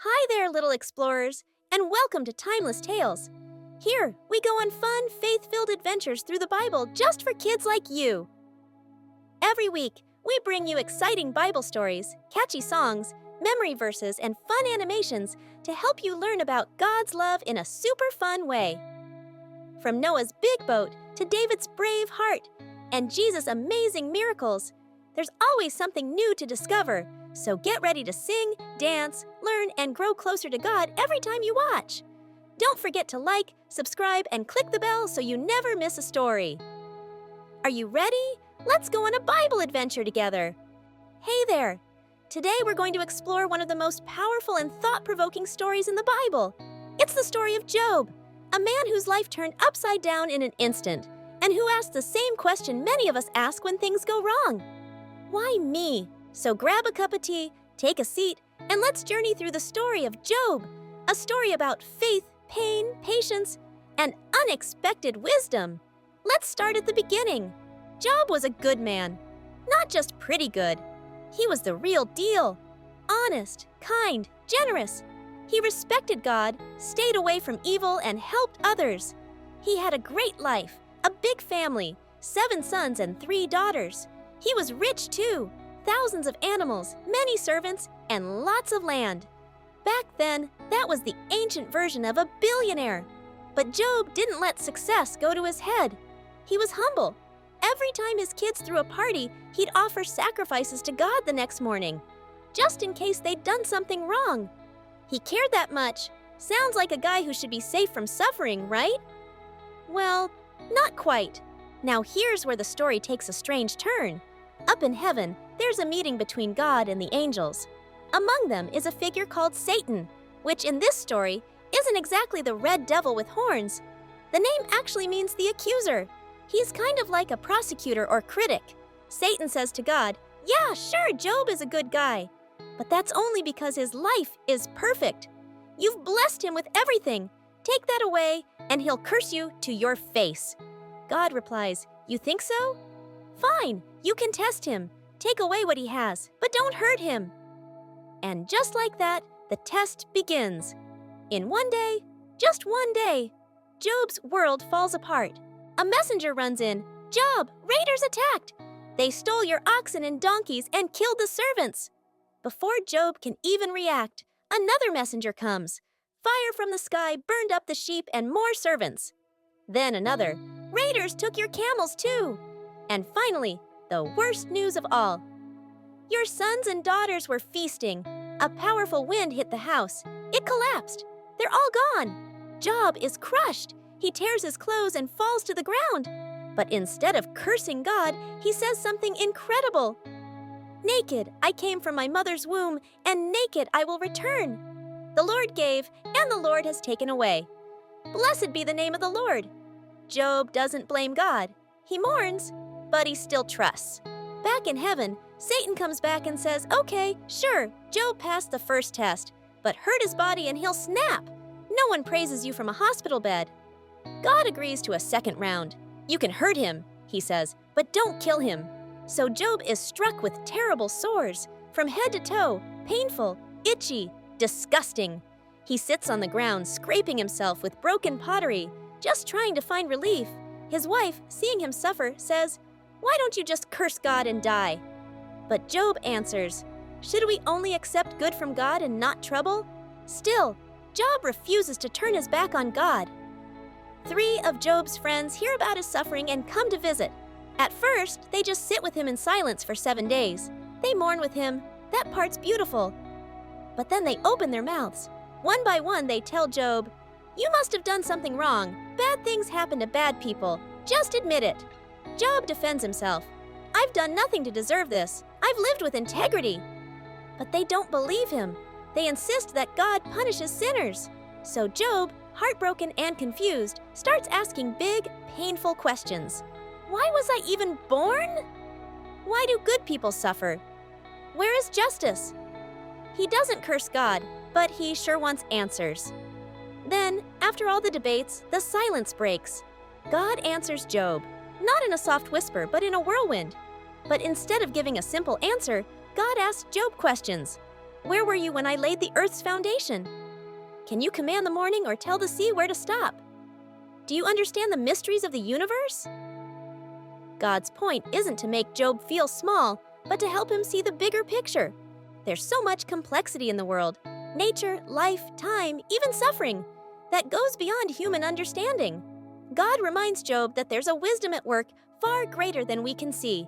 Hi there, little explorers, and welcome to Timeless Tales. Here, we go on fun, faith-filled adventures through the Bible just for kids like you. Every week, we bring you exciting Bible stories, catchy songs, memory verses, and fun animations to help you learn about God's love in a super fun way. From Noah's big boat to David's brave heart and Jesus' amazing miracles, there's always something new to discover. So get ready to sing, dance, learn, and grow closer to God every time you watch. Don't forget to like, subscribe, and click the bell so you never miss a story. Are you ready? Let's go on a Bible adventure together. Hey there! Today we're going to explore one of the most powerful and thought-provoking stories in the Bible. It's the story of Job, a man whose life turned upside down in an instant, and who asked the same question many of us ask when things go wrong. Why me? So grab a cup of tea, take a seat, and let's journey through the story of Job, a story about faith, pain, patience, and unexpected wisdom. Let's start at the beginning. Job was a good man, not just pretty good. He was the real deal. Honest, kind, generous. He respected God, stayed away from evil, and helped others. He had a great life, a big family, 7 sons and 3 daughters. He was rich too. Thousands of animals, many servants, and lots of land. Back then, that was the ancient version of a billionaire. But Job didn't let success go to his head. He was humble. Every time his kids threw a party, he'd offer sacrifices to God the next morning, just in case they'd done something wrong. He cared that much. Sounds like a guy who should be safe from suffering, right? Well, not quite. Now here's where the story takes a strange turn. Up in heaven, there's a meeting between God and the angels. Among them is a figure called Satan, which in this story isn't exactly the red devil with horns. The name actually means the accuser. He's kind of like a prosecutor or critic. Satan says to God, "Yeah, sure, Job is a good guy. But that's only because his life is perfect. You've blessed him with everything. Take that away, and he'll curse you to your face." God replies, "You think so? Fine, you can test him. Take away what he has, but don't hurt him." And just like that, the test begins. In one day, just one day, Job's world falls apart. A messenger runs in. "Job, raiders attacked. They stole your oxen and donkeys and killed the servants." Before Job can even react, another messenger comes. Fire from the sky burned up the sheep and more servants. Then another. "Raiders took your camels too." And finally, the worst news of all. "Your sons and daughters were feasting. A powerful wind hit the house. It collapsed. They're all gone." Job is crushed. He tears his clothes and falls to the ground. But instead of cursing God, he says something incredible. "Naked I came from my mother's womb, and naked I will return. The Lord gave, and the Lord has taken away. Blessed be the name of the Lord." Job doesn't blame God. He mourns, but he still trusts. Back in heaven, Satan comes back and says, "Okay, sure, Job passed the first test, but hurt his body and he'll snap. No one praises you from a hospital bed." God agrees to a second round. "You can hurt him," he says, "but don't kill him." So Job is struck with terrible sores, from head to toe, painful, itchy, disgusting. He sits on the ground, scraping himself with broken pottery, just trying to find relief. His wife, seeing him suffer, says, "Why don't you just curse God and die?" But Job answers, "Should we only accept good from God and not trouble?" Still, Job refuses to turn his back on God. 3 of Job's friends hear about his suffering and come to visit. At first, they just sit with him in silence for 7 days. They mourn with him. That part's beautiful. But then they open their mouths. One by one, they tell Job, "You must have done something wrong. Bad things happen to bad people. Just admit it." Job defends himself. "I've done nothing to deserve this. I've lived with integrity." But they don't believe him. They insist that God punishes sinners. So Job, heartbroken and confused, starts asking big, painful questions. Why was I even born? Why do good people suffer? Where is justice? He doesn't curse God, but he sure wants answers. Then, after all the debates, the silence breaks. God answers Job, not in a soft whisper, but in a whirlwind. But instead of giving a simple answer, God asks Job questions. Where were you when I laid the earth's foundation? Can you command the morning or tell the sea where to stop? Do you understand the mysteries of the universe? God's point isn't to make Job feel small, but to help him see the bigger picture. There's so much complexity in the world, nature, life, time, even suffering, that goes beyond human understanding. God reminds Job that there's a wisdom at work far greater than we can see.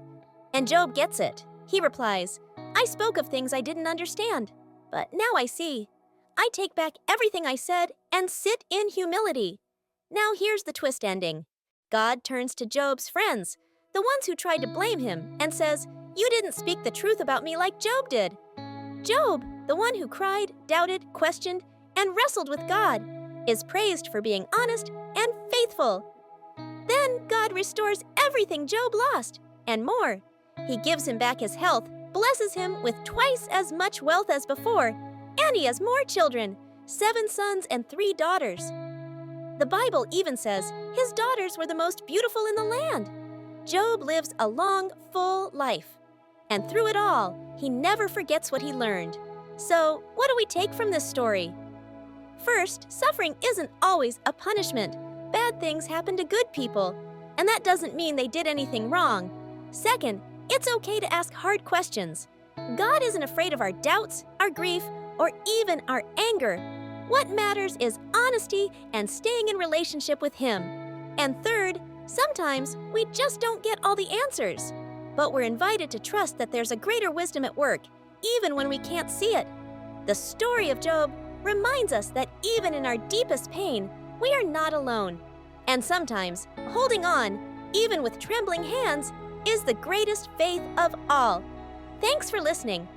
And Job gets it. He replies, I spoke of things I didn't understand, but now I see. I take back everything I said and sit in humility. Now here's the twist ending. God turns to Job's friends, the ones who tried to blame him, and says, You didn't speak the truth about me like Job did. Job, the one who cried, doubted, questioned, and wrestled with God, is praised for being honest and faithful. Then God restores everything Job lost, and more. He gives him back his health, blesses him with twice as much wealth as before, and he has more children, 7 sons and 3 daughters. The Bible even says his daughters were the most beautiful in the land. Job lives a long, full life. And through it all, he never forgets what he learned. So, what do we take from this story? First, suffering isn't always a punishment. Bad things happen to good people, and that doesn't mean they did anything wrong. Second, it's okay to ask hard questions. God isn't afraid of our doubts, our grief, or even our anger. What matters is honesty and staying in relationship with Him. And third, sometimes we just don't get all the answers. But we're invited to trust that there's a greater wisdom at work, even when we can't see it. The story of Job reminds us that even in our deepest pain, we are not alone. And sometimes, holding on, even with trembling hands, is the greatest faith of all. Thanks for listening.